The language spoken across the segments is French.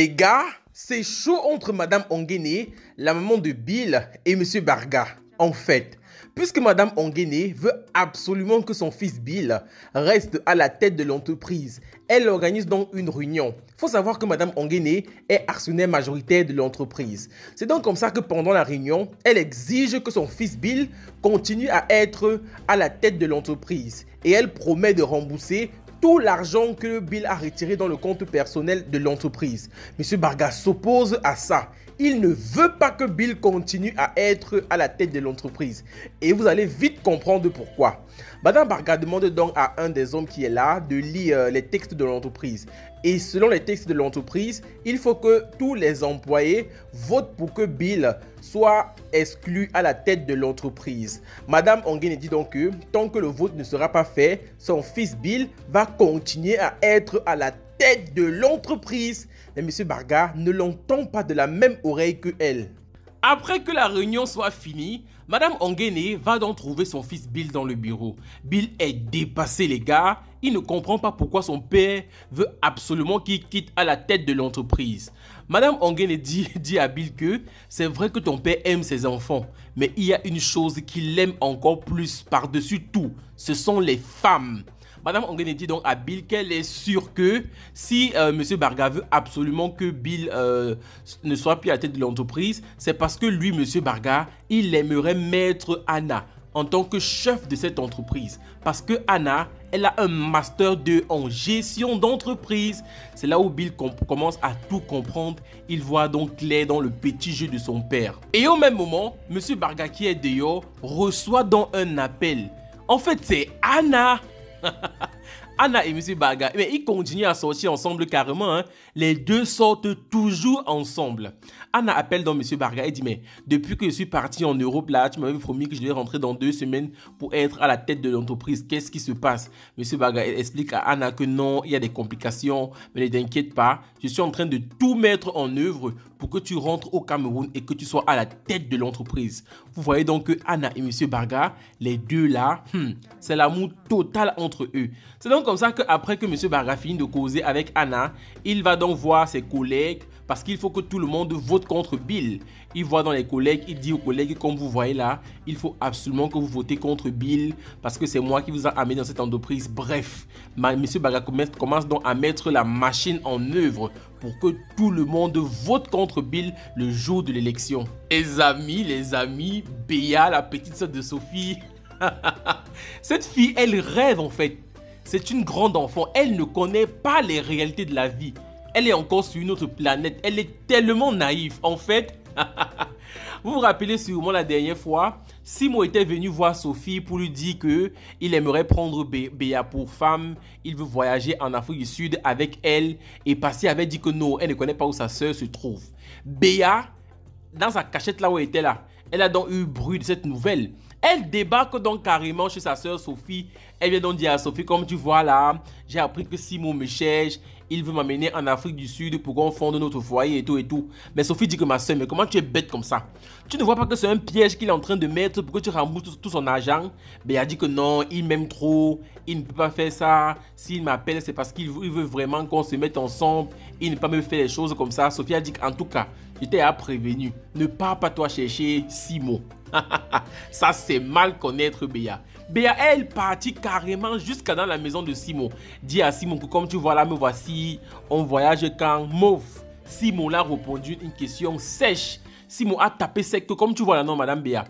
Les gars, c'est chaud entre Madame Onguéné, la maman de Bill, et Monsieur Barga. En fait, puisque Madame Onguéné veut absolument que son fils Bill reste à la tête de l'entreprise, elle organise donc une réunion. Il faut savoir que Madame Onguéné est actionnaire majoritaire de l'entreprise. C'est donc comme ça que pendant la réunion, elle exige que son fils Bill continue à être à la tête de l'entreprise. Et elle promet de rembourser tout l'argent que Bill a retiré dans le compte personnel de l'entreprise. Monsieur Barga s'oppose à ça. Il ne veut pas que Bill continue à être à la tête de l'entreprise. Et vous allez vite comprendre pourquoi. Madame Barga demande donc à un des hommes qui est là de lire les textes de l'entreprise. Et selon les textes de l'entreprise, il faut que tous les employés votent pour que Bill soit exclu à la tête de l'entreprise. Madame Onguéné dit donc que tant que le vote ne sera pas fait, son fils Bill va continuer à être à la tête de l'entreprise. Mais M. Barga ne l'entend pas de la même oreille que elle. Après que la réunion soit finie, Madame Onguéné va donc trouver son fils Bill dans le bureau. Bill est dépassé les gars, il ne comprend pas pourquoi son père veut absolument qu'il quitte à la tête de l'entreprise. Madame Onguéné dit à Bill que c'est vrai que ton père aime ses enfants, mais il y a une chose qu'il aime encore plus par-dessus tout, ce sont les femmes. Madame Onguéné dit donc à Bill qu'elle est sûre que si M. Barga veut absolument que Bill ne soit plus à la tête de l'entreprise, c'est parce que lui, M. Barga, il aimerait mettre Anna en tant que chef de cette entreprise. Parce que Anna, elle a un master 2 en gestion d'entreprise. C'est là où Bill commence à tout comprendre. Il voit donc clair dans le petit jeu de son père. Et au même moment, M. Barga qui est dehors reçoit donc un appel. En fait, c'est Anna. Anna et M. Barga, mais ils continuent à sortir ensemble carrément. Hein. Les deux sortent toujours ensemble. Anna appelle donc M. Barga et dit mais depuis que je suis parti en Europe là, tu m'avais promis que je devais rentrer dans 2 semaines pour être à la tête de l'entreprise. Qu'est-ce qui se passe? M. Barga explique à Anna que non, il y a des complications, mais ne t'inquiète pas, je suis en train de tout mettre en œuvre pour que tu rentres au Cameroun et que tu sois à la tête de l'entreprise. Vous voyez donc que Anna et M. Barga, les deux là, c'est l'amour total entre eux. C'est donc comme ça qu'après que M. Barga finit de causer avec Anna, il va donc voir ses collègues parce qu'il faut que tout le monde vote contre Bill. Il voit dans les collègues, il dit aux collègues comme vous voyez là, il faut absolument que vous votez contre Bill parce que c'est moi qui vous a amené dans cette entreprise. Bref, M. Barga commence donc à mettre la machine en œuvre pour que tout le monde vote contre Bill le jour de l'élection. Les amis, Béa, la petite sœur de Sophie, cette fille, elle rêve en fait. C'est une grande enfant, elle ne connaît pas les réalités de la vie. Elle est encore sur une autre planète, elle est tellement naïve. En fait, vous vous rappelez sûrement la dernière fois, Simon était venu voir Sophie pour lui dire qu'il aimerait prendre Béa pour femme. Il veut voyager en Afrique du Sud avec elle. Et Passy avait dit que non, elle ne connaît pas où sa soeur se trouve. Béa, dans sa cachette là où elle était là, elle a donc eu bruit de cette nouvelle. Elle débarque donc carrément chez sa soeur Sophie. Elle vient donc dire à Sophie, comme tu vois là, j'ai appris que Simon me cherche. Il veut m'amener en Afrique du Sud pour qu'on fonde notre foyer et tout et tout. Mais Sophie dit que ma soeur, mais comment tu es bête comme ça? Tu ne vois pas que c'est un piège qu'il est en train de mettre pour que tu rembourses tout son argent? Mais elle dit que non, il m'aime trop. Il ne peut pas faire ça. S'il m'appelle, c'est parce qu'il veut vraiment qu'on se mette ensemble. Il ne peut pas me faire les choses comme ça. Sophie a dit qu'en tout cas, je t'ai prévenu. Ne pars pas toi chercher Simon. Ça, c'est mal connaître Béa. Béa, elle partit carrément jusqu'à dans la maison de Simon. Dit à Simon que comme tu vois là, me voici, on voyage quand Mauve. Simon l'a répondu une question sèche. Simon a tapé sec que comme tu vois là, non, Madame Béa.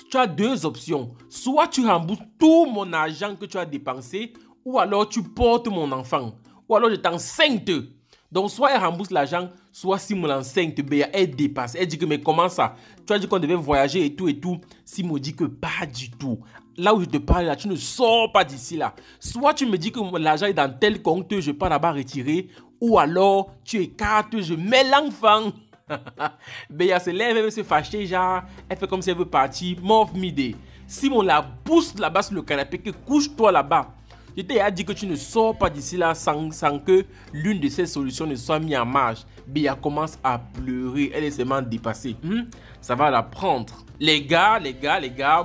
Tu as 2 options. Soit tu rembourses tout mon argent que tu as dépensé, ou alors tu portes mon enfant. Ou alors je t'enceinte. Donc, soit elle rembourse l'argent, soit Simon l'enceinte, Béa, elle dépasse. Elle dit que, mais comment ça? Tu as dit qu'on devait voyager et tout et tout. Simon dit que pas du tout. Là où je te parle, là, tu ne sors pas d'ici là. Soit tu me dis que l'argent est dans tel compte, je pars là-bas retirer. Ou alors, tu écartes, je mets l'enfant. Béa se lève, elle veut se fâcher, genre, elle fait comme si elle veut partir. Mauve midi. Simon la pousse là-bas sur le canapé, que couche-toi là-bas. Je t'ai dit que tu ne sors pas d'ici là sans que l'une de ces solutions ne soit mise en marche. Béa commence à pleurer. Elle est seulement dépassée. Ça va la prendre. Les gars,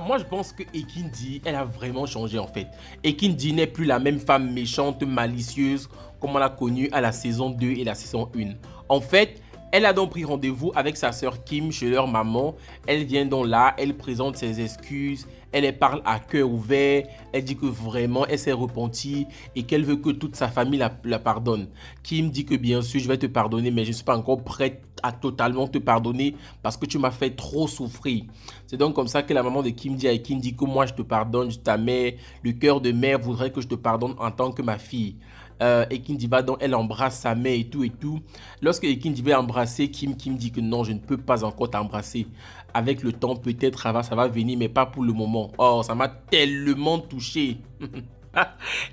moi je pense que Ekindi, elle a vraiment changé en fait. Ekindi n'est plus la même femme méchante, malicieuse comme on l'a connue à la saison 2 et la saison 1. En fait, elle a donc pris rendez-vous avec sa sœur Kim chez leur maman. Elle vient donc là, elle présente ses excuses, elle parle à cœur ouvert, elle dit que vraiment elle s'est repentie et qu'elle veut que toute sa famille la pardonne. Kim dit que bien sûr je vais te pardonner mais je ne suis pas encore prête à totalement te pardonner parce que tu m'as fait trop souffrir. C'est donc comme ça que la maman de Kim dit à Ekin dit que moi je te pardonne, ta mère, le cœur de mère voudrait que je te pardonne en tant que ma fille. Ekin dit va donc, elle embrasse sa mère et tout et tout. Lorsque Ekin dit va embrasser Kim, Kim dit que non, je ne peux pas encore t'embrasser. Avec le temps, peut-être ça va venir, mais pas pour le moment. Oh, ça m'a tellement touché.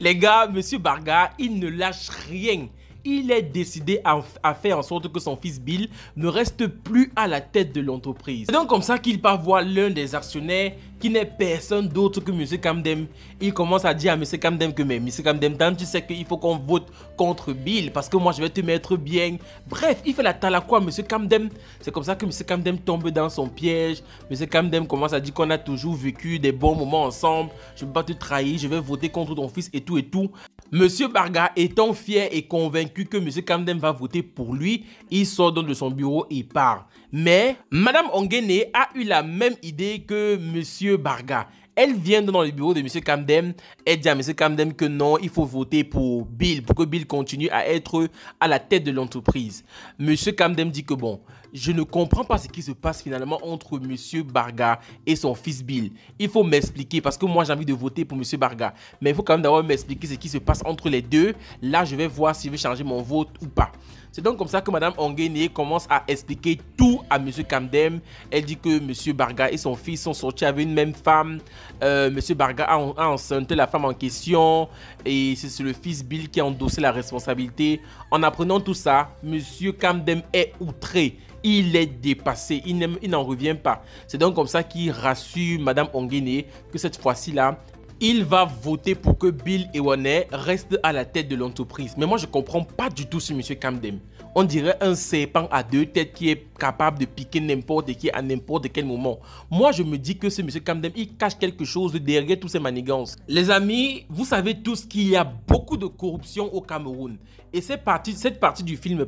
Les gars, Monsieur Barga, il ne lâche rien. Il est décidé à faire en sorte que son fils Bill ne reste plus à la tête de l'entreprise. C'est donc comme ça qu'il part voir l'un des actionnaires qui n'est personne d'autre que M. Kamdem. Il commence à dire à M. Kamdem que mais M. Kamdem, tu sais qu'il faut qu'on vote contre Bill parce que moi je vais te mettre bien. Bref, il fait la talakwa à M. Kamdem. C'est comme ça que M. Kamdem tombe dans son piège. M. Kamdem commence à dire qu'on a toujours vécu des bons moments ensemble. Je ne peux pas te trahir, je vais voter contre ton fils et tout et tout. Monsieur Barga étant fier et convaincu que M. Kamdem va voter pour lui, il sort donc de son bureau et part. Mais Madame Onguéné a eu la même idée que Monsieur Barga. Elle vient dans le bureau de M. Kamdem, elle dit à M. Kamdem que non, il faut voter pour Bill, pour que Bill continue à être à la tête de l'entreprise. M. Kamdem dit que bon, je ne comprends pas ce qui se passe finalement entre M. Barga et son fils Bill. Il faut m'expliquer parce que moi j'ai envie de voter pour M. Barga. Mais il faut quand même d'abord m'expliquer ce qui se passe entre les deux. Là, je vais voir si je vais changer mon vote ou pas. C'est donc comme ça que Madame Onguéné commence à expliquer tout à M. Kamdem. Elle dit que M. Barga et son fils sont sortis avec une même femme. M. Barga a enceinté la femme en question et c'est le fils Bill qui a endossé la responsabilité. En apprenant tout ça, M. Kamdem est outré. Il est dépassé, il n'en revient pas. C'est donc comme ça qu'il rassure Madame Onguéné que cette fois-ci-là, il va voter pour que Bill Ewanet reste à la tête de l'entreprise. Mais moi, je ne comprends pas du tout ce M. Kamdem. On dirait un serpent à deux têtes qui est capable de piquer n'importe qui à n'importe quel moment. Moi, je me dis que ce M. Kamdem, il cache quelque chose derrière tous ces manigances. Les amis, vous savez tous qu'il y a beaucoup de corruption au Cameroun. Et cette partie du film,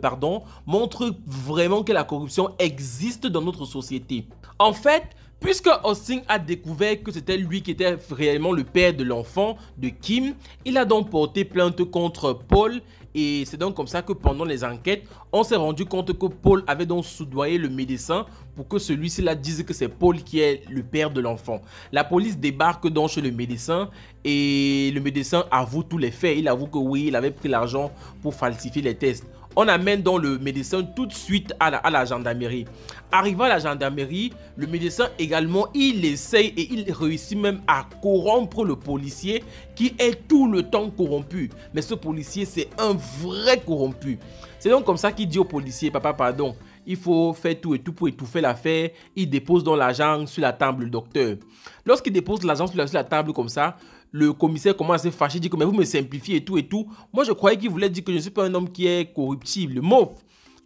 montre vraiment que la corruption existe dans notre société. En fait, puisque Austin a découvert que c'était lui qui était réellement le père de l'enfant de Kim, il a donc porté plainte contre Paul et c'est donc comme ça que pendant les enquêtes, on s'est rendu compte que Paul avait donc soudoyé le médecin pour que celui-ci là dise que c'est Paul qui est le père de l'enfant. La police débarque donc chez le médecin et le médecin avoue tous les faits. Il avoue que oui, il avait pris l'argent pour falsifier les tests. On amène donc le médecin tout de suite à la gendarmerie. Arrivé à la gendarmerie, le médecin également, il essaye et il réussit même à corrompre le policier qui est tout le temps corrompu. Mais ce policier, c'est un vrai corrompu. C'est donc comme ça qu'il dit au policier, papa, pardon, il faut faire tout et tout pour étouffer l'affaire. Il dépose donc l'argent sur la table, le docteur. Lorsqu'il dépose l'argent sur la table comme ça, le commissaire commence à se fâcher, dit que mais vous me simplifiez et tout et tout. Moi, je croyais qu'il voulait dire que je ne suis pas un homme qui est corruptible. Mauve.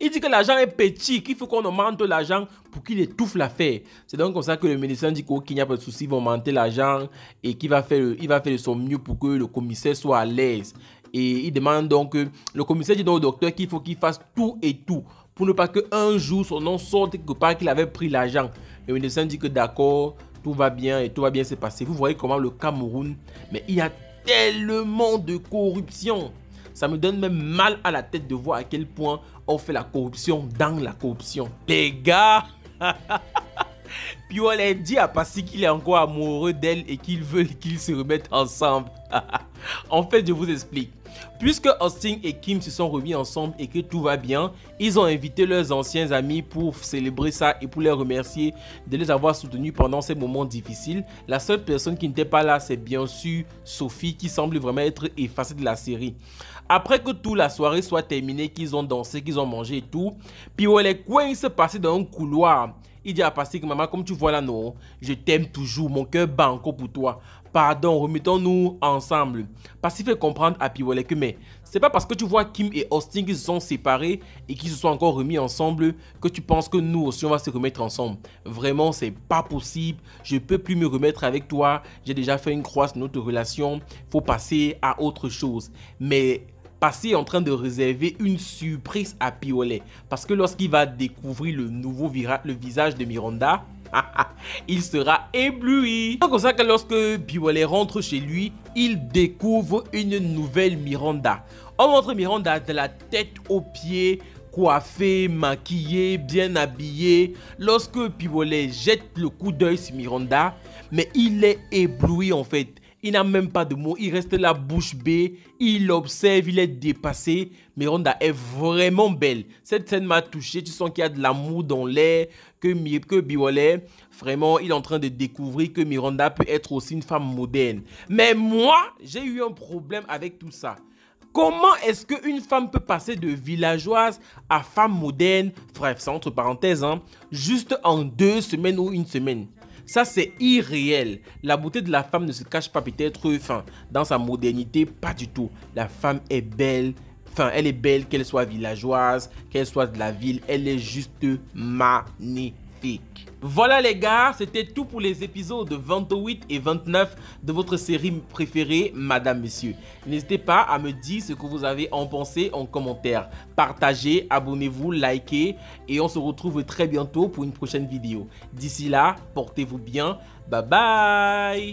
Il dit que l'argent est petit, qu'il faut qu'on augmente l'argent pour qu'il étouffe l'affaire. C'est donc comme ça que le médecin dit qu'il n'y a pas de souci, il va augmenter l'argent et qu'il va faire de son mieux pour que le commissaire soit à l'aise. Et il demande donc, le commissaire dit donc au docteur qu'il faut qu'il fasse tout et tout pour ne pas qu'un jour son nom sorte quelque part qu'il avait pris l'argent. Le médecin dit que d'accord, tout va bien et tout va bien se passer. Vous voyez comment le Cameroun, mais il y a tellement de corruption. Ça me donne même mal à la tête de voir à quel point on fait la corruption dans la corruption. Les gars, puis on a dit à Passy qu'il est encore amoureux d'elle et qu'il veut qu'ils se remettent ensemble. En fait, je vous explique. Puisque Austin et Kim se sont remis ensemble et que tout va bien, ils ont invité leurs anciens amis pour célébrer ça et pour les remercier de les avoir soutenus pendant ces moments difficiles. La seule personne qui n'était pas là, c'est bien sûr Sophie qui semble vraiment être effacée de la série. Après que toute la soirée soit terminée, qu'ils ont dansé, qu'ils ont mangé et tout, puis les coins se passaient dans un couloir. Il dit à Passy que maman, comme tu vois là, non, je t'aime toujours, mon cœur bat encore pour toi. Pardon, remettons-nous ensemble. Passy fait comprendre à Piwole que mais c'est pas parce que tu vois Kim et Austin qui se sont séparés et qui se sont encore remis ensemble que tu penses que nous aussi on va se remettre ensemble. Vraiment, c'est pas possible. Je peux plus me remettre avec toi. J'ai déjà fait une croix sur notre relation. Faut passer à autre chose. Mais Passy est en train de réserver une surprise à Piolet. Parce que lorsqu'il va découvrir le visage de Miranda, il sera ébloui. C'est comme ça que lorsque Piolet rentre chez lui, il découvre une nouvelle Miranda. On montre Miranda de la tête aux pieds, coiffée, maquillée, bien habillée. Lorsque Piolet jette le coup d'œil sur Miranda, mais il est ébloui en fait. Il n'a même pas de mots, il reste la bouche bée, il observe, il est dépassé. Miranda est vraiment belle. Cette scène m'a touché, tu sens qu'il y a de l'amour dans l'air, que Piolet, vraiment, il est en train de découvrir que Miranda peut être aussi une femme moderne. Mais moi, j'ai eu un problème avec tout ça. Comment est-ce qu'une femme peut passer de villageoise à femme moderne, bref, c'est entre parenthèses, hein, juste en 2 semaines ou 1 semaine? Ça, c'est irréel. La beauté de la femme ne se cache pas peut-être dans sa modernité, pas du tout. La femme est belle. Elle est belle, qu'elle soit villageoise, qu'elle soit de la ville. Elle est juste magnifique. Voilà les gars, c'était tout pour les épisodes 28 et 29 de votre série préférée, Madame Monsieur. N'hésitez pas à me dire ce que vous avez en pensé en commentaire. Partagez, abonnez-vous, likez et on se retrouve très bientôt pour une prochaine vidéo. D'ici là, portez-vous bien. Bye bye.